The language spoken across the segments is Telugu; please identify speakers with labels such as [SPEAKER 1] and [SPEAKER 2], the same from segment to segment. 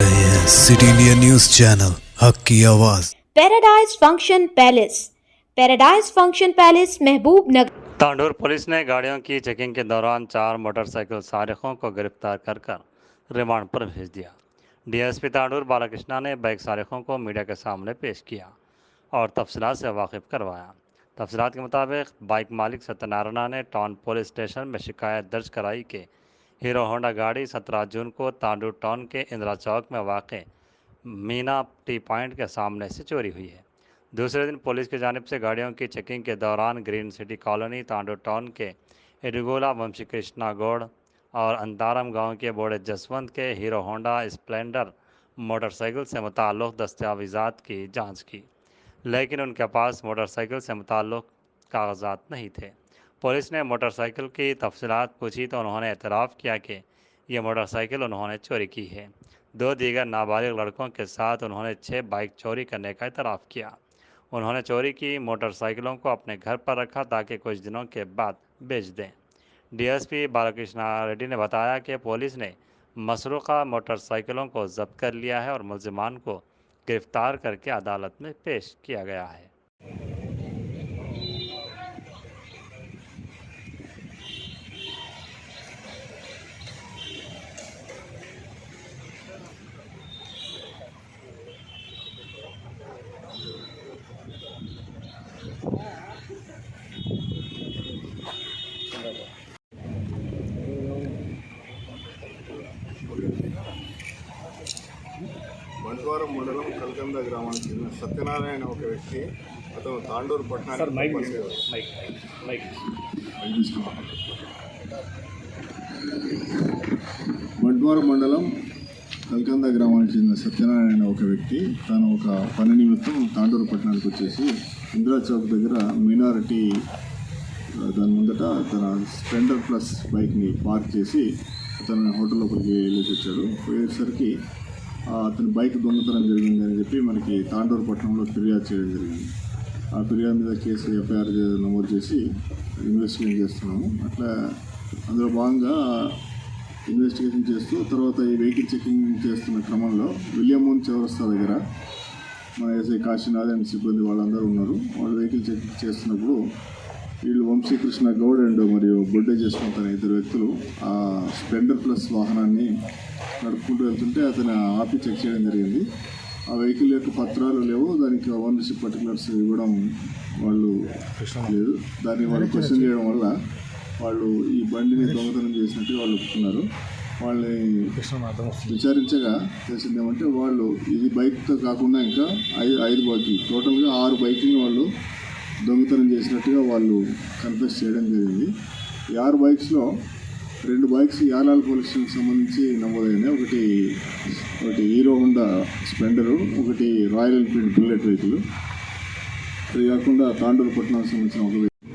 [SPEAKER 1] रहे हैं सिटी इंडिया न्यूज चैनल हक की आवाज।
[SPEAKER 2] पैराडाइज फंक्शन पैलेस महबूब नगर।
[SPEAKER 3] तांडूर पुलिस ने गाड़ियों की चेकिंग के दौरान 4 मोटरसाइकिल सारिकों को गिरफ्तार कर रिमांड पर भेज दिया। डीएसपी तांडूर बालाकृष्णा ने बाइक सारिकों को मीडिया के सामने पेश किया और तफसीलात से वाकिफ करवाया। तफसीलात के मुताबिक बाइक मालिक सत्यनारायण ने टाउन पुलिस स्टेशन में शिकायत दर्ज कराई कि हीरो होंडा गाड़ी 17 जून को तांडूर टाउन के इंदिरा चौक में वाक़ मीना टी पॉइंट के सामने से चोरी हुई है। दूसरे दिन पुलिस की जानिब से गाड़ियों की चेकिंग के दौरान green city colony Tandur town के एडुगोला वंशी कृष्णा गौड़ और अंतारम गांव के बोड़े जसवंत के हीरो होंडा स्प्लेंडर मोटरसाइकिल से मुताल्लिक़ दस्तावेज़ात की जांच की, लेकिन उनके पास मोटरसाइकिल से मुताल्लिक़ कागजात नहीं थे। पुलिस ने मोटरसाइकिल की तफसीलात पूछी तो उन्होंने एतराफ़ किया कि ये मोटरसाइकिल उन्होंने चोरी की है। 2 दीगर नाबालिग लड़कों के साथ उन्होंने 6 बाइक चोरी करने का एतराफ़ किया। उन्होंने चोरी की मोटरसाइकिलों को अपने घर पर रखा ताकि कुछ दिनों के बाद बेच दें। डीएसपी बालाकृष्णा रेड्डी ने बताया कि पुलिस ने मसरूक़ा मोटरसाइकिलों को जब्त कर लिया है और मुल्ज़िमान को गिरफ्तार करके अदालत में पेश किया गया है।
[SPEAKER 4] బంట్వారం మండలం కల్కంద గ్రామానికి చెందిన సత్యనారాయణ ఒక వ్యక్తి అతను తాండూరు పట్టణానికి బంట్వారం మండలం కల్కంద గ్రామానికి చెందిన సత్యనారాయణ ఒక వ్యక్తి తను ఒక పని నిమిత్తం తాండూరు పట్టణానికి వచ్చేసి ఇందిరా చౌక్ దగ్గర మీనారెడ్డి దాని ముందట తన స్ప్లెండర్ ప్లస్ బైక్ని పార్క్ చేసి అతను హోటల్ లోపలికి వెళ్ళేసి వచ్చాడు. పోయేసరికి అతని బైక్ దొంగతనం జరిగింది అని చెప్పి మనకి తాండూరు పట్టణంలో ఫిర్యాదు చేయడం జరిగింది. ఆ ఫిర్యాదు మీద కేసు ఎఫ్ఐఆర్ నమోదు చేసి ఇన్వెస్టిగేషన్ చేస్తున్నాము. అట్లా అందులో భాగంగా ఇన్వెస్టిగేషన్ చేస్తూ తర్వాత ఈ వెహికల్ చెకింగ్ చేస్తున్న క్రమంలో విలియమూన్ చౌరస్తా దగ్గర మన ఎస్ఐ కాశీనాథ్ అండ్ సిబ్బంది వాళ్ళందరూ ఉన్నారు. వాళ్ళు వెహికల్ చెకింగ్ చేస్తున్నప్పుడు వీళ్ళు వంశీకృష్ణ గౌడ్ అండ్ మరియు బొడ్డే చేసుకుంటున్న 2 వ్యక్తులు ఆ స్ప్లెండర్ ప్లస్ వాహనాన్ని నడుపుకుంటూ వెళ్తుంటే అతను ఆపి చెక్ చేయడం జరిగింది. ఆ వెహికల్ యొక్క పత్రాలు లేవు, దానికి ఓనర్షిప్ పర్టికులర్స్ ఇవ్వడం వాళ్ళు లేదు. దాన్ని వాళ్ళు క్వశ్చన్ చేయడం వల్ల వాళ్ళు ఈ బండిని దొంగతనం చేసినట్టు వాళ్ళు ఒప్పుకున్నారు. వాళ్ళని విచారించగా తెలిసిందేమంటే వాళ్ళు ఇది బైక్తో కాకుండా ఇంకా 5 బైకులు టోటల్గా 6 బైకులను వాళ్ళు దొంగతనం చేసినట్టుగా వాళ్ళు కన్ఫెస్ చేయడం జరిగింది. ఈ 6 బైక్స్లో 2 బైక్స్ యాలాల్ పోలీస్ స్టేషన్కి సంబంధించి నమోదైనాయి. ఒకటి హీరో హోండా స్ప్లెండరు, ఒకటి రాయల్ ఎన్ఫీల్డ్ బుల్లెట్ వెహికల్. అది కాకుండా తాండూరు పట్టణానికి సంబంధించిన ఒక వెహికల్.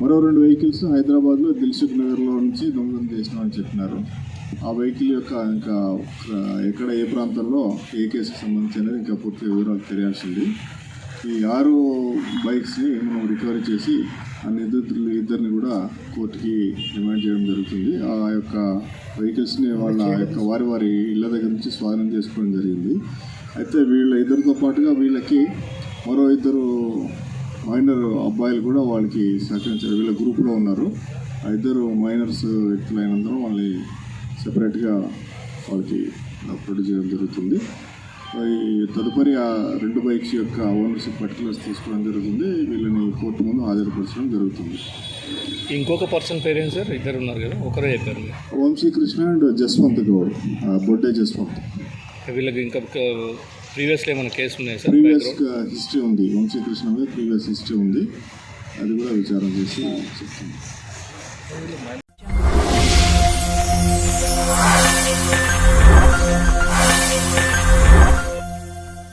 [SPEAKER 4] మరో 2 వెహికల్స్ హైదరాబాద్లో దిల్సుఖ్ నగర్లో నుంచి దొంగతనం చేసినామని చెప్పినారు. ఆ వెహికల్ యొక్క ఇంకా ఎక్కడ ఏ ప్రాంతంలో ఏ కేసుకు సంబంధించి అనేది ఇంకా పూర్తిగా వివరాలు తెలియాల్సింది. ఈ 6 బైక్స్ని మనం రికవరీ చేసి ఆ ఇద్దరిని కూడా కోర్టుకి రిమాండ్ చేయడం జరుగుతుంది. ఆ యొక్క వెహికల్స్ని వాళ్ళ యొక్క వారి ఇళ్ళ దగ్గర నుంచి స్వాధీనం చేసుకోవడం జరిగింది. అయితే వీళ్ళ ఇద్దరితో పాటుగా వీళ్ళకి మరో 2 మైనర్ అబ్బాయిలు కూడా వాళ్ళకి సహకరించారు. వీళ్ళ గ్రూప్లో ఉన్నారు. ఆ 2 మైనర్స్ వ్యక్తులైనందున వాళ్ళని సెపరేట్గా వాళ్ళకి ప్రొడ్యూస్ చేయడం జరుగుతుంది. తదుపరి ఆ 2 బైక్స్ యొక్క ఓనర్షిప్ పర్టికులర్స్ తీసుకోవడం జరుగుతుంది. వీళ్ళని కోర్టు ముందు హాజరుపరచడం జరుగుతుంది.
[SPEAKER 5] ఇంకొక పర్సన్ పేరెంట్స్ సార్ ఇద్దరు ఉన్నారు కదా, ఒకరే చెప్పారు.
[SPEAKER 4] వంశీకృష్ణ అండ్ జస్వంత్ గౌడ్, బొడ్డే జస్వంత్.
[SPEAKER 5] వీళ్ళకి ఇంకా ప్రీవియస్లో ఏమైనా కేసు ఉన్నాయి సార్?
[SPEAKER 4] ప్రీవియస్ హిస్టరీ ఉంది. వంశీకృష్ణ మీద ప్రీవియస్ హిస్టరీ ఉంది. అది కూడా విచారం చేసి చెప్తుంది.